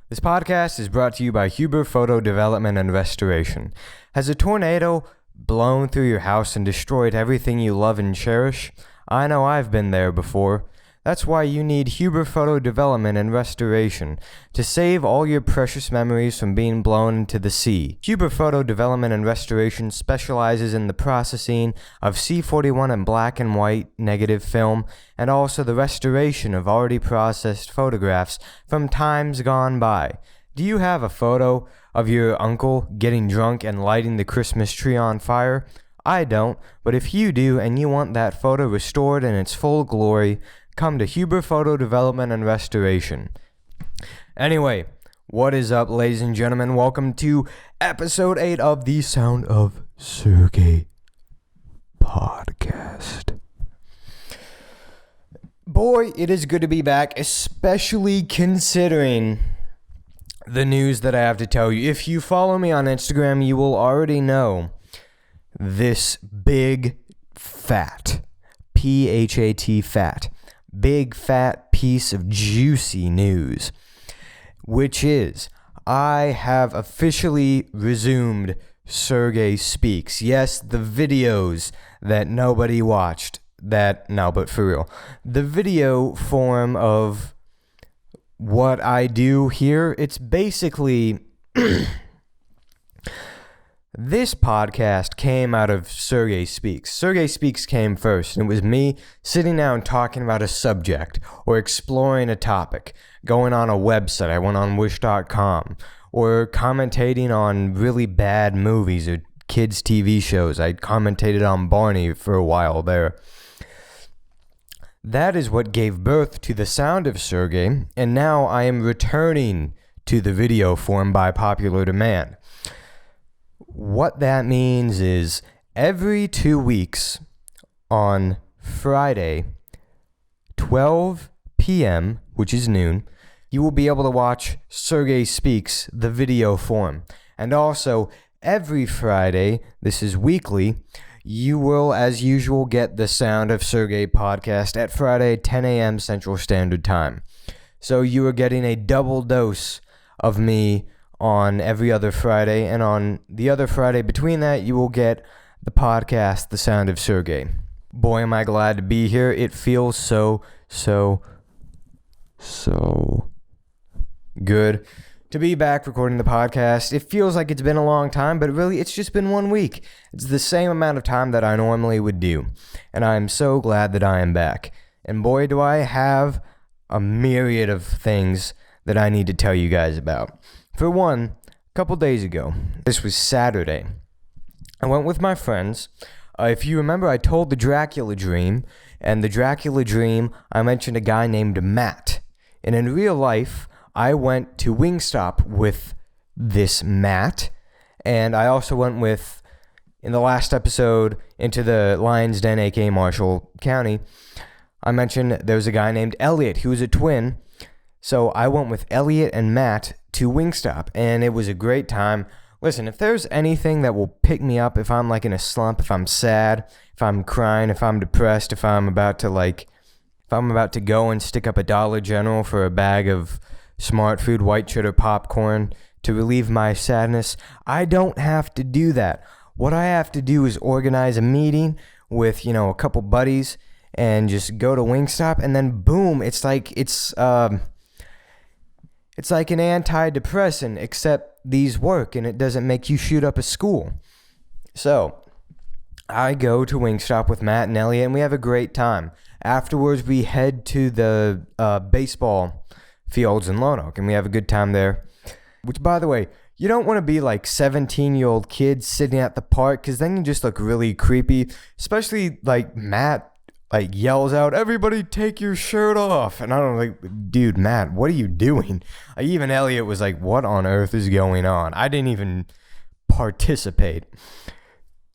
This podcast is brought to you by Huber Photo Development and Restoration. Has a tornado blown through your house and destroyed everything you love and cherish? I know I've been there before. That's why you need Huber Photo Development and Restoration to save all your precious memories from being blown into the sea. Huber Photo Development and Restoration specializes in the processing of C41 and black and white negative film and also the restoration of already processed photographs from times gone by. Do you have a photo of your uncle getting drunk and lighting the Christmas tree on fire? I don't, but if you do and you want that photo restored in its full glory, come to Huber Photo Development and Restoration. Anyway, what is up, ladies and gentlemen? Welcome to episode 8 of the Sound of Sergey podcast. Boy, it is good to be back, especially considering the news that I have to tell you. If you follow me on Instagram, you will already know this big fat, P-H-A-T fat, big fat piece of juicy news, which is I have officially resumed Sergey Speaks. Yes, the videos that nobody watched, but for real, the video form of what I do here, it's basically this podcast came out of Sergey Speaks. Sergey Speaks came first, and it was me sitting down talking about a subject or exploring a topic, going on a website. I went on wish.com, or commentating on really bad movies or kids' TV shows. I commentated on Barney for a while there. That is what gave birth to the Sound of Sergey, and now I am returning to the video form by popular demand. What that means is every 2 weeks on Friday, 12 p.m., which is noon, you will be able to watch Sergey Speaks, the video form. And also, every Friday, this is weekly, you will, as usual, get the Sound of Sergey podcast at Friday, 10 a.m. Central Standard Time. So you are getting a double dose of me on every other Friday, and on the other Friday between that, you will get the podcast, The Sound of Sergey. Boy, am I glad to be here. It feels so good to be back recording the podcast. It feels like it's been a long time, but really, it's just been 1 week. It's the same amount of time that I normally would do, and I'm so glad that I am back. And boy, do I have a myriad of things that I need to tell you guys about. For one, a couple days ago, this was Saturday, I went with my friends. If you remember, I told the Dracula dream, and the Dracula dream, I mentioned a guy named Matt. And in real life, I went to Wingstop with this Matt, and I also went with, in the last episode, into the Lion's Den, aka Marshall County. I mentioned there was a guy named Elliot who was a twin. So I went with Elliot and Matt to Wingstop, and it was a great time. Listen, if there's anything that will pick me up if I'm like in a slump, if I'm sad, if I'm crying, if I'm depressed, if I'm about to go and stick up a Dollar General for a bag of Smart Food white cheddar popcorn to relieve my sadness, I don't have to do that. What I have to do is organize a meeting with, a couple buddies and just go to Wingstop, and then boom, it's like an antidepressant, except these work and it doesn't make you shoot up a school. So I go to Wingstop with Matt and Elliot, and we have a great time. Afterwards, we head to the baseball fields in Lone Oak, and we have a good time there. Which, by the way, you don't want to be like 17-year-old kids sitting at the park, because then you just look really creepy. Especially like Matt yells out, "Everybody take your shirt off." And I don't like, dude, Matt, what are you doing? Even Elliot was like, what on earth is going on? I didn't even participate.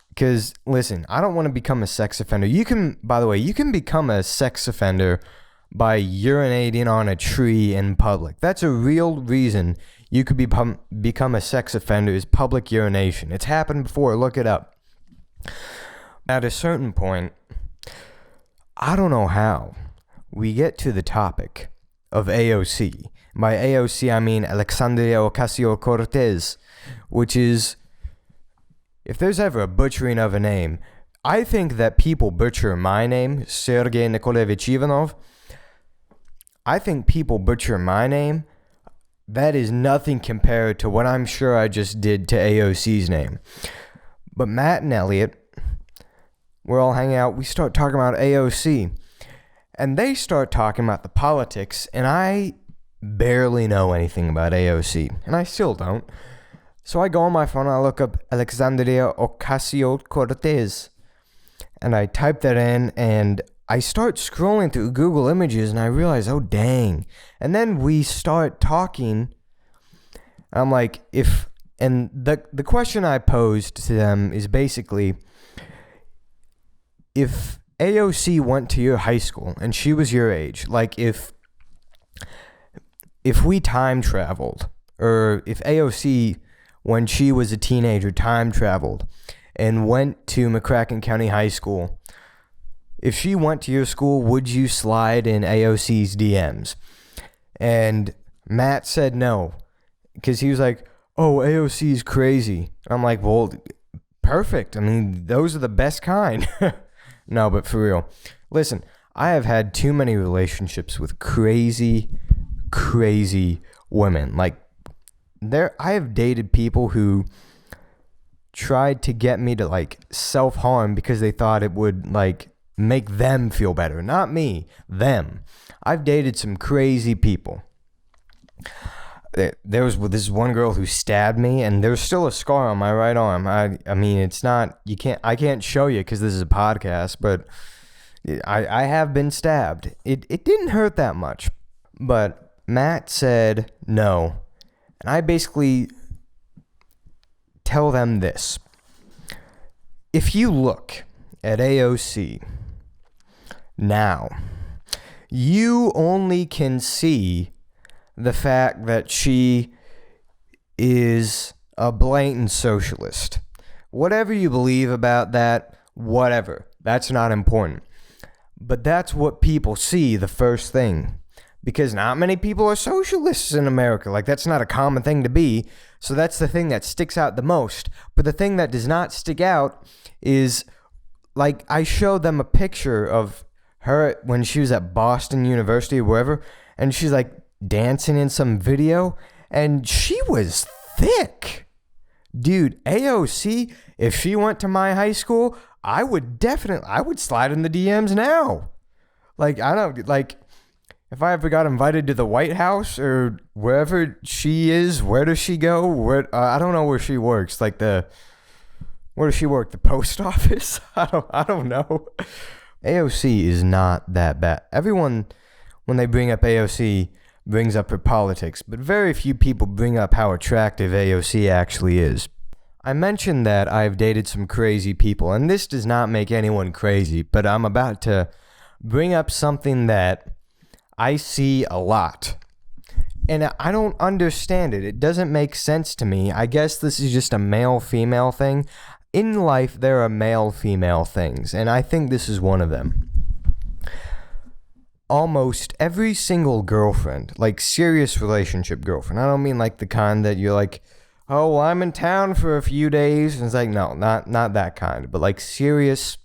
Because, listen, I don't want to become a sex offender. You can become a sex offender by urinating on a tree in public. That's a real reason you could become a sex offender, is public urination. It's happened before. Look it up. At a certain point, I don't know how we get to the topic of AOC, By AOC, I mean Alexandria Ocasio-Cortez, which is, if there's ever a butchering of a name, I think that people butcher my name, Sergey Nikolaevich Ivanov. I think people butcher my name. That is nothing compared to what I'm sure I just did to AOC's name. But Matt and Elliot, we're all hanging out. We start talking about AOC. And they start talking about the politics. And I barely know anything about AOC. And I still don't. So I go on my phone and I look up Alexandria Ocasio-Cortez. And I type that in and I start scrolling through Google Images and I realize, oh dang. And then we start talking. I'm like, the question I posed to them is basically, if AOC went to your high school and she was your age, like if we time traveled, or if AOC, when she was a teenager, time traveled and went to McCracken County High School, if she went to your school, would you slide in AOC's DMs? And Matt said no, because he was like, oh, AOC's crazy. I'm like, well, perfect. I mean, those are the best kind. No, but for real. Listen, I have had too many relationships with crazy women. Like, I have dated people who tried to get me to, like, self-harm because they thought it would, like, make them feel better. Not me, them. I've dated some crazy people. There was this one girl who stabbed me, and there's still a scar on my right arm. I mean, it's not, I can't show you because this is a podcast, but I have been stabbed. It didn't hurt that much, but Matt said no, and I basically tell them this: if you look at AOC now, you only can see the fact that she is a blatant socialist. Whatever you believe about that, whatever. That's not important. But that's what people see, the first thing. Because not many people are socialists in America. Like, that's not a common thing to be. So that's the thing that sticks out the most. But the thing that does not stick out is, like, I showed them a picture of her when she was at Boston University or wherever, and she's like dancing in some video, and she was thick. Dude, AOC, if she went to my high school, I would slide in the DMs now. Like, if I ever got invited to the White House or wherever she is, where does she go? I don't know where she works. Like, where does she work? The post office? I don't know. AOC is not that bad. Everyone, when they bring up AOC, brings up her politics, but very few people bring up how attractive AOC actually is. I mentioned that I've dated some crazy people, and this does not make anyone crazy, but I'm about to bring up something that I see a lot, and I don't understand it. It doesn't make sense to me. I guess this is just a male-female thing. In life, there are male-female things, and I think this is one of them. Almost every single girlfriend, like serious relationship girlfriend, I don't mean like the kind that you're like, oh, well, I'm in town for a few days, and it's like, no, not that kind, but like serious,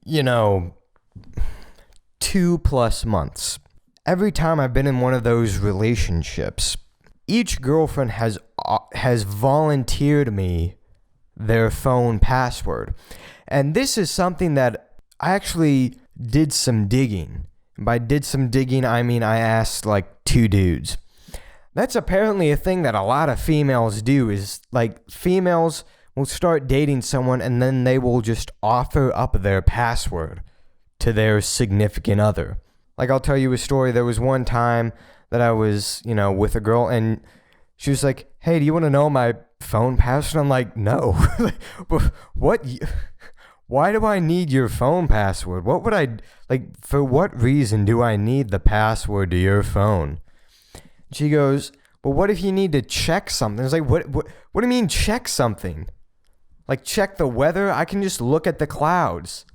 2+ months. Every time I've been in one of those relationships, each girlfriend has volunteered me their phone password. And this is something that I actually did some digging. By did some digging, I mean I asked like 2 dudes. That's apparently a thing that a lot of females do, is like females will start dating someone and then they will just offer up their password to their significant other. Like, I'll tell you a story. There was one time that I was, with a girl, and she was like, hey, do you want to know my phone password? I'm like, no. What? Why do I need your phone password? What would I, for what reason do I need the password to your phone? She goes, well, what if you need to check something? It's like, what do you mean check something? Like, check the weather? I can just look at the clouds.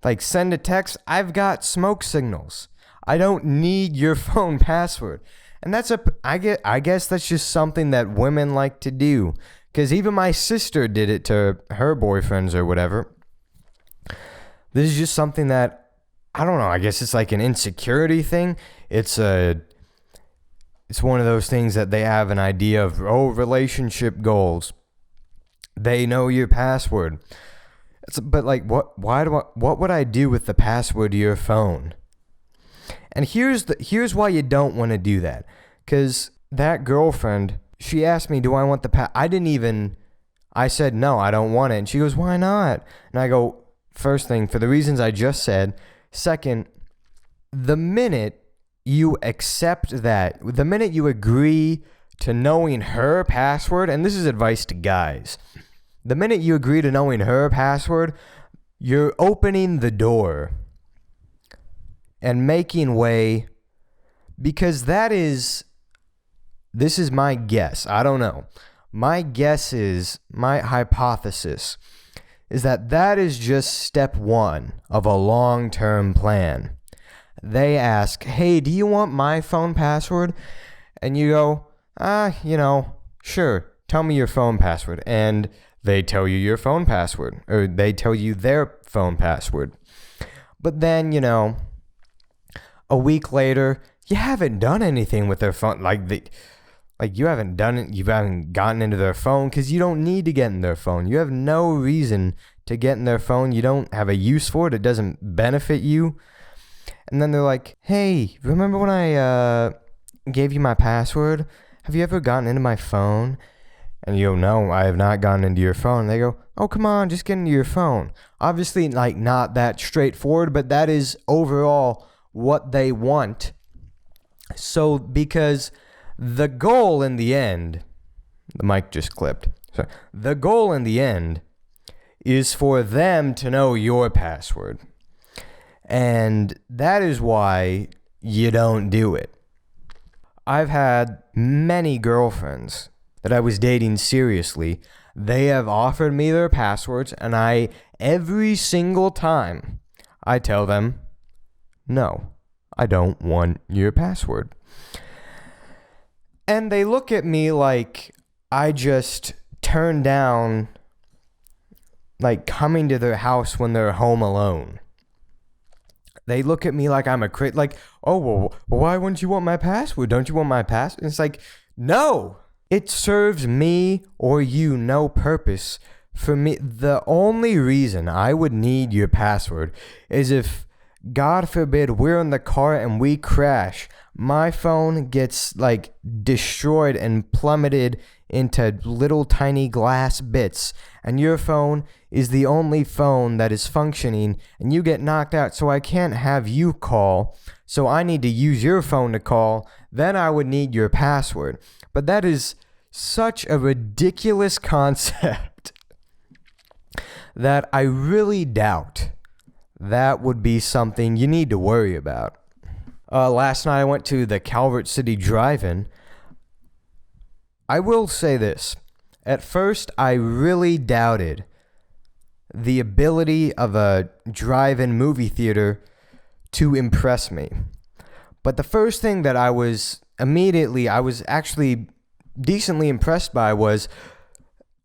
Like, send a text? I've got smoke signals. I don't need your phone password. And I guess that's just something that women like to do. Because even my sister did it to her boyfriends or whatever. This is just something that, I don't know, I guess it's like an insecurity thing. It's one of those things that they have an idea of, relationship goals. They know your password. But like, what would I do with the password to your phone? And here's why you don't want to do that. Because that girlfriend, she asked me, do I want the I said, no, I don't want it. And she goes, why not? And I go, first thing, for the reasons I just said. Second, the minute you accept that, the minute you agree to knowing her password, and this is advice to guys, the minute you agree to knowing her password, you're opening the door and making way, because this is my guess. I don't know. My hypothesis is that is just step one of a long-term plan. They ask, hey, do you want my phone password? And you go, sure, tell me your phone password. And they tell you your phone password, or they tell you their phone password. But then, a week later, you haven't done anything with their phone. You haven't done it. You haven't gotten into their phone because you don't need to get in their phone. You have no reason to get in their phone. You don't have a use for it. It doesn't benefit you. And then they're like, hey, remember when I gave you my password? Have you ever gotten into my phone? And you go, no, I have not gotten into your phone. And they go, oh, come on, just get into your phone. Obviously, not that straightforward, but that is overall what they want. So, because the goal in the end, the mic just clipped. So, the goal in the end is for them to know your password. And that is why you don't do it. I've had many girlfriends that I was dating seriously. They have offered me their passwords, and every single time, I tell them, no, I don't want your password. And they look at me like I just turned down, coming to their house when they're home alone. They look at me like I'm a crit, oh, well, why wouldn't you want my password? Don't you want my password? And it's like, no, it serves me or you no purpose. For me, the only reason I would need your password is if, God forbid, we're in the car and we crash. My phone gets destroyed and plummeted into little tiny glass bits, and your phone is the only phone that is functioning, and you get knocked out, so I can't have you call, so I need to use your phone to call. Then I would need your password. But that is such a ridiculous concept that I really doubt that would be something you need to worry about. Last night I went to the Calvert City Drive-In. I will say this. At first, I really doubted the ability of a drive-in movie theater to impress me. But the first thing that I was actually decently impressed by was,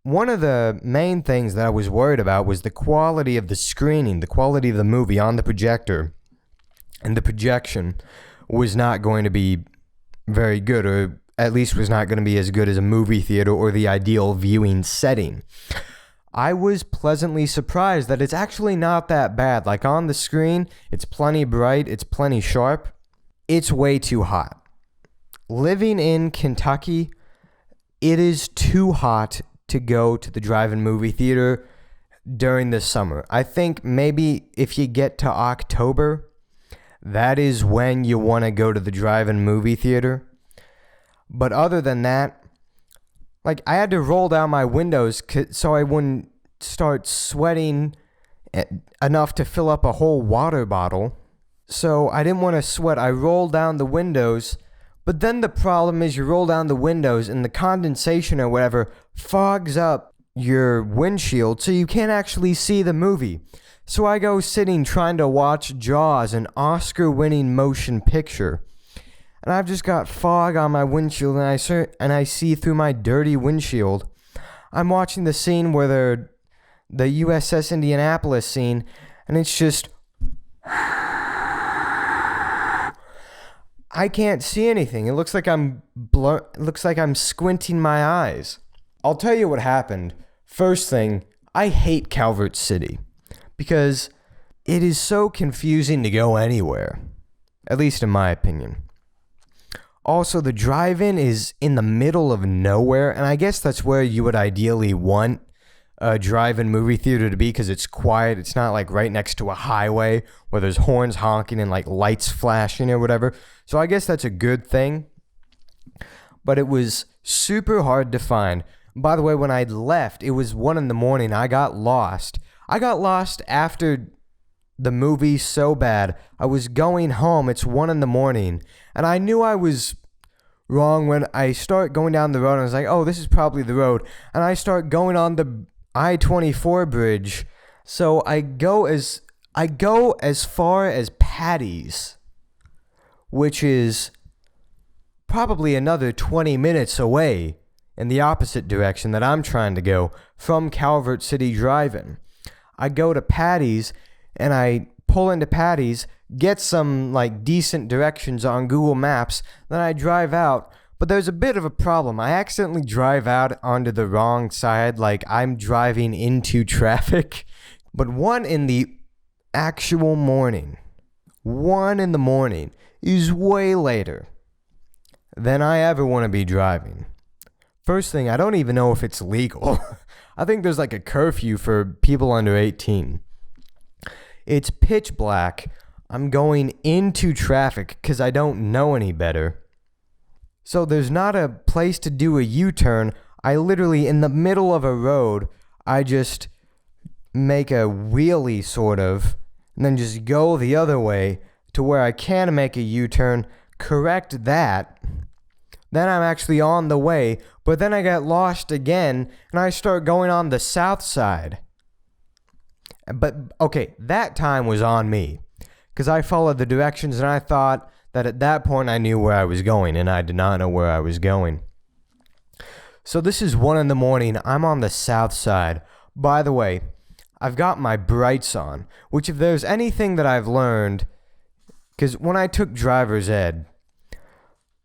one of the main things that I was worried about was the quality of the screening, the quality of the movie on the projector. And the projection was not going to be very good, or at least was not going to be as good as a movie theater or the ideal viewing setting. I was pleasantly surprised that it's actually not that bad. On the screen, it's plenty bright, it's plenty sharp. It's way too hot. Living in Kentucky, it is too hot to go to the drive-in movie theater during the summer. I think maybe if you get to October, that is when you want to go to the drive-in movie theater. But other than that, I had to roll down my windows so I wouldn't start sweating enough to fill up a whole water bottle. So I didn't want to sweat. I rolled down the windows. But then the problem is you roll down the windows and the condensation or whatever fogs up your windshield so you can't actually see the movie. So I go sitting trying to watch Jaws, an Oscar-winning motion picture. And I've just got fog on my windshield, and I see through my dirty windshield. I'm watching the scene where the USS Indianapolis scene, and it's just... I can't see anything. It looks like I'm squinting my eyes. I'll tell you what happened. First thing, I hate Calvert City because it is so confusing to go anywhere, at least in my opinion. Also, the drive-in is in the middle of nowhere, and I guess that's where you would ideally want a drive-in movie theater to be because it's quiet. It's not like right next to a highway where there's horns honking and like lights flashing or whatever. So I guess that's a good thing. But it was super hard to find. By the way, when I left, it was 1 a.m. I got lost. I got lost after the movie so bad. I was going home. It's 1 a.m. And I knew I was wrong when I start going down the road. And I was like, oh, this is probably the road. And I start going on the I-24 bridge. So I go as far as Patty's, which is probably another 20 minutes away in the opposite direction that I'm trying to go from Calvert City Drive-In. I go to Patty's and I pull into Patty's, get some like decent directions on Google Maps, then I drive out. But there's a bit of a problem. I accidentally drive out onto the wrong side, like I'm driving into traffic. But 1 in the actual morning, 1 in the morning is way later than I ever want to be driving. First thing, I don't even know if it's legal. I think there's like a curfew for people under 18. It's pitch black. I'm going into traffic because I don't know any better. So there's not a place to do a U-turn. I literally, in the middle of a road, I just make a wheelie sort of, and then just go the other way to where I can make a U-turn, correct that. Then I'm actually on the way, but then I get lost again, and I start going on the south side. But, okay, that time was on me, because I followed the directions, and I thought that at that point I knew where I was going, and I did not know where I was going. So this is 1 a.m, I'm on the south side. By the way, I've got my brights on, which if there's anything that I've learned, because when I took driver's ed,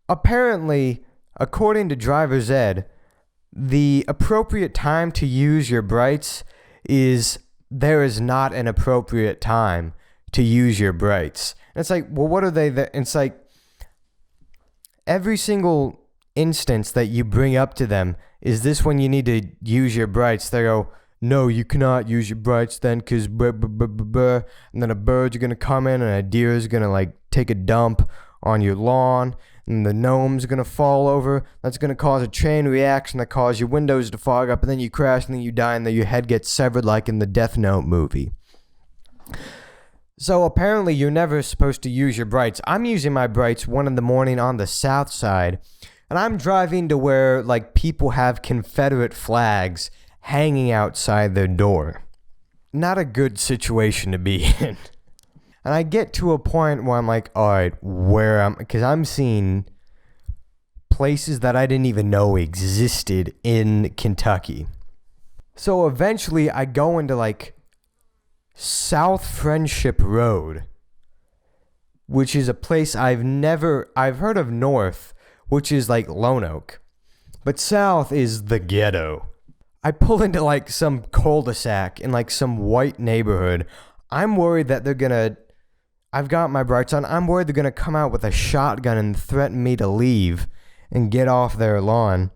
apparently, according to driver's ed, the appropriate time to use your brights is there is not an appropriate time to use your brights. And it's like, well, what are they? It's like every single instance that you bring up to them, is this when you need to use your brights? They go, no, you cannot use your brights then because and then a bird's going to come in and a deer is going to like take a dump on your lawn and the gnome's going to fall over. That's going to cause a chain reaction that causes your windows to fog up and then you crash and then you die and then your head gets severed like in the Death Note movie. So apparently you're never supposed to use your brights. I'm using my brights 1 a.m. on the south side, and I'm driving to where like people have Confederate flags hanging outside their door. Not a good situation to be in. And I get to a point where I'm like, all right, where am I? Because I'm seeing places that I didn't even know existed in Kentucky. So eventually I go into like South Friendship Road, which is a place I've heard of North, which is like Lone Oak, but South is the ghetto. I pull into like some cul-de-sac in like some white neighborhood. I'm worried that I've got my brights on. I'm worried they're going to come out with a shotgun and threaten me to leave and get off their lawn.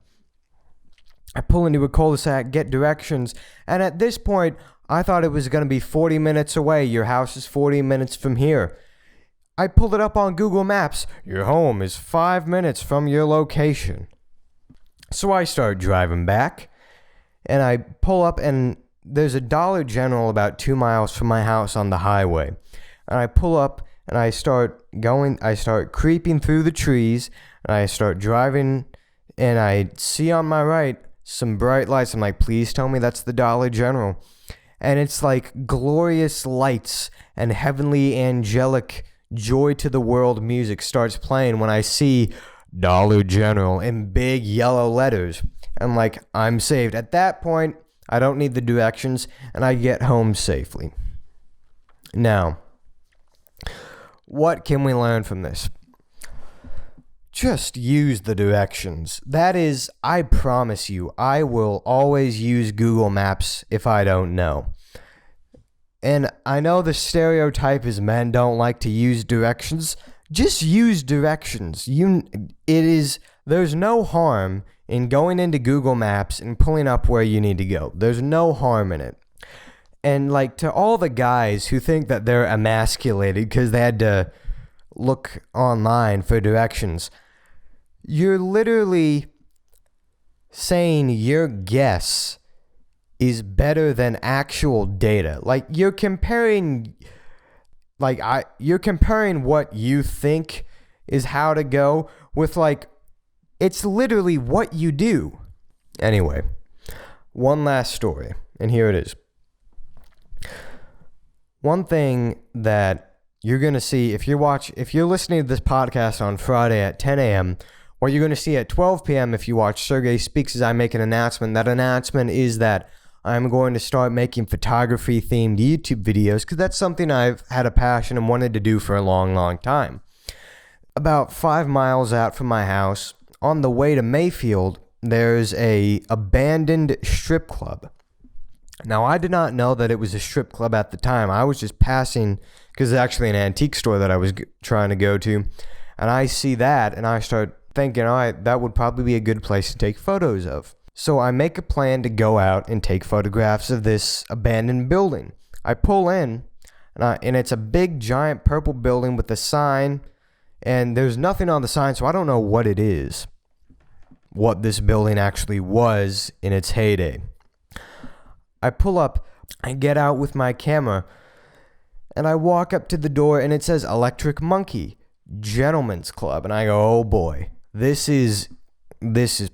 I pull into a cul-de-sac, get directions, and at this point, I thought it was going to be 40 minutes away. Your house is 40 minutes from here. I pulled it up on Google Maps. Your home is 5 minutes from your location. So I start driving back, and I pull up, and there's a Dollar General about 2 miles from my house on the highway. And I pull up, and I start creeping through the trees, and I start driving, and I see on my right some bright lights. I'm like, please tell me that's the Dollar General. and it's like glorious lights and heavenly angelic joy to the world music starts playing when I see Dollar General in big yellow letters. And like, I'm saved. At that point, I don't need the directions, and I get home safely. Now, what can we learn from this? Just use the directions. That is, I promise you, I will always use Google Maps if I don't know. And I know the stereotype is men don't like to use directions. Just use directions. There's no harm in going into Google Maps and pulling up where you need to go. There's no harm in it. And like, to all the guys who think that they're emasculated because they had to look online for directions, you're literally saying your guess is better than actual data. Like, you're comparing what you think is how to go with, like, it's literally what you do. Anyway, one last story, and here it is. One thing that you're going to see if you're listening to this podcast on Friday at 10 a.m., what you're going to see at 12 p.m. if you watch Sergey Speaks, as I make an announcement. That announcement is that I'm going to start making photography-themed YouTube videos, because that's something I've had a passion and wanted to do for a long, long time. About 5 miles out from my house, on the way to Mayfield, there's a abandoned strip club. Now, I did not know that it was a strip club at the time. I was just passing, because it's actually an antique store that I was trying to go to, and I see that, and I start thinking, all right, that would probably be a good place to take photos of. So I make a plan to go out and take photographs of this abandoned building. I pull in, and it's a big, giant purple building with a sign, and there's nothing on the sign, so I don't know what it is, what this building actually was in its heyday. I pull up, I get out with my camera, and I walk up to the door, and it says Electric Monkey Gentlemen's Club, and I go, oh boy, this is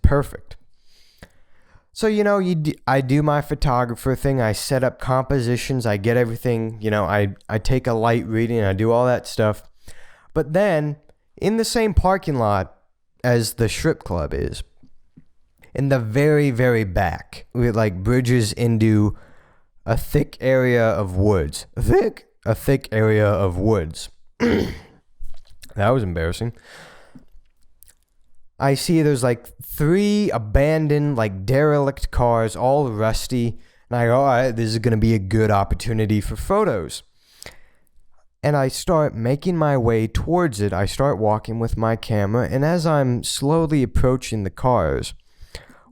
perfect. So, I do my photographer thing. I set up compositions. I get everything, I take a light reading. I do all that stuff. But then, in the same parking lot as the strip club is, in the very, very back, with like bridges into a thick area of woods. A thick area of woods. That was embarrassing. I see there's like 3 abandoned, like derelict cars, all rusty. And I go, all right, this is going to be a good opportunity for photos. And I start making my way towards it. I start walking with my camera. And as I'm slowly approaching the cars,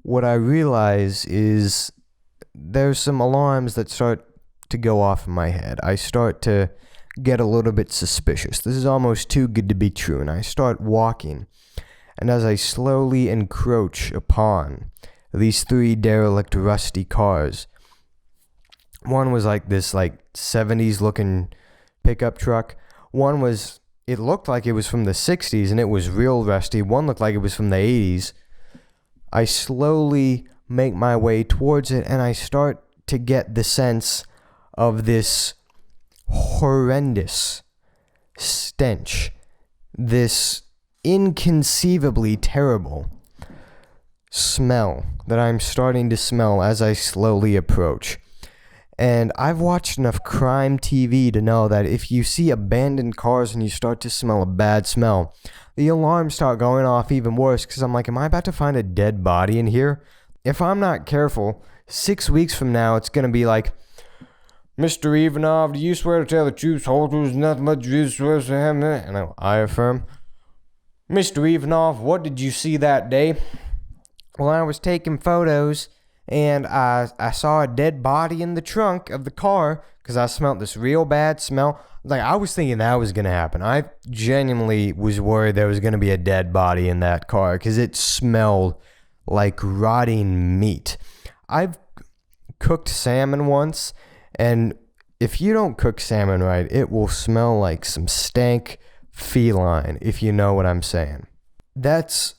what I realize is there's some alarms that start to go off in my head. I start to get a little bit suspicious. This is almost too good to be true. And I start walking. And as I slowly encroach upon these 3 derelict rusty cars, one was like this like 70s looking pickup truck. One was, it looked like it was from the 60s and it was real rusty. One looked like it was from the 80s. I slowly make my way towards it, and I start to get the sense of this horrendous stench, this inconceivably terrible smell that I'm starting to smell as I slowly approach. And I've watched enough crime TV to know that if you see abandoned cars and you start to smell a bad smell, the alarms start going off even worse, because I'm like, am I about to find a dead body in here? If I'm not careful, 6 weeks from now, it's going to be like, Mr. Ivanov, do you swear to tell the truth, the whole truth, nothing but the truth, swear to him? And I affirm, Mr. Ivanov, what did you see that day? Well, I was taking photos, and I saw a dead body in the trunk of the car, because I smelled this real bad smell. Like, I was thinking that was going to happen. I genuinely was worried there was going to be a dead body in that car, because it smelled like rotting meat. I've cooked salmon once, and if you don't cook salmon right, it will smell like some stank feline, if you know what I'm saying. That's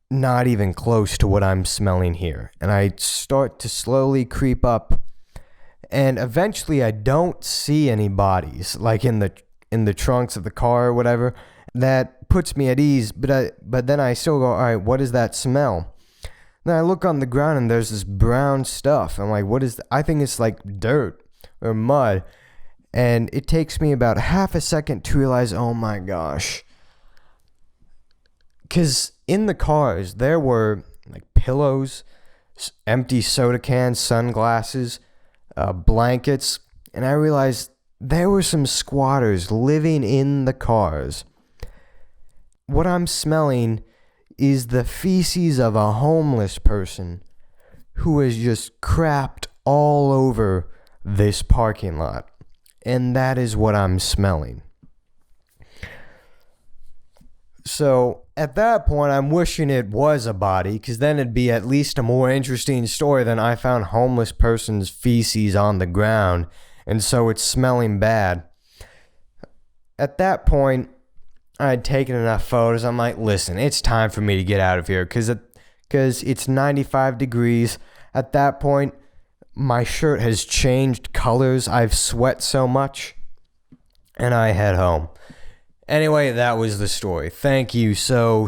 not even close to what I'm smelling here. And I start to slowly creep up, And eventually I don't see any bodies, like in the trunks of the car or whatever. That puts me at ease, but then I still go, all right, what is that smell? Then I look on the ground and there's this brown stuff. I'm like, what is that? I think it's like dirt or mud. And it takes me about half a second to realize, oh my gosh. Because in the cars, there were like pillows, empty soda cans, sunglasses, blankets. And I realized there were some squatters living in the cars. What I'm smelling is the feces of a homeless person who has just crapped all over this parking lot. And that is what I'm smelling. So at that point, I'm wishing it was a body, because then it'd be at least a more interesting story than I found homeless person's feces on the ground, and so it's smelling bad. At that point, I'd taken enough photos. I'm like, listen, it's time for me to get out of here, because it's 95 degrees. At that point, my shirt has changed colors. I've sweat so much. And I head home. Anyway, that was the story. Thank you so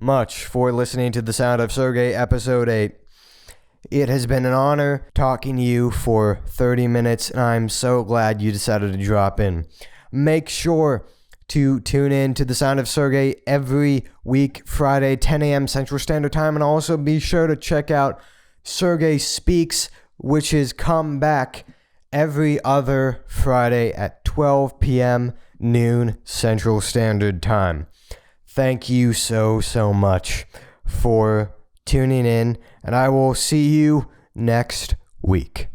much for listening to The Sound of Sergey, Episode 8. It has been an honor talking to you for 30 minutes, and I'm so glad you decided to drop in. Make sure to tune in to The Sound of Sergey every week, Friday, 10 a.m. Central Standard Time, and also be sure to check out Sergey Speaks, which is come back every other Friday at 12 p.m. noon Central Standard Time. Thank you so much for tuning in, and I will see you next week.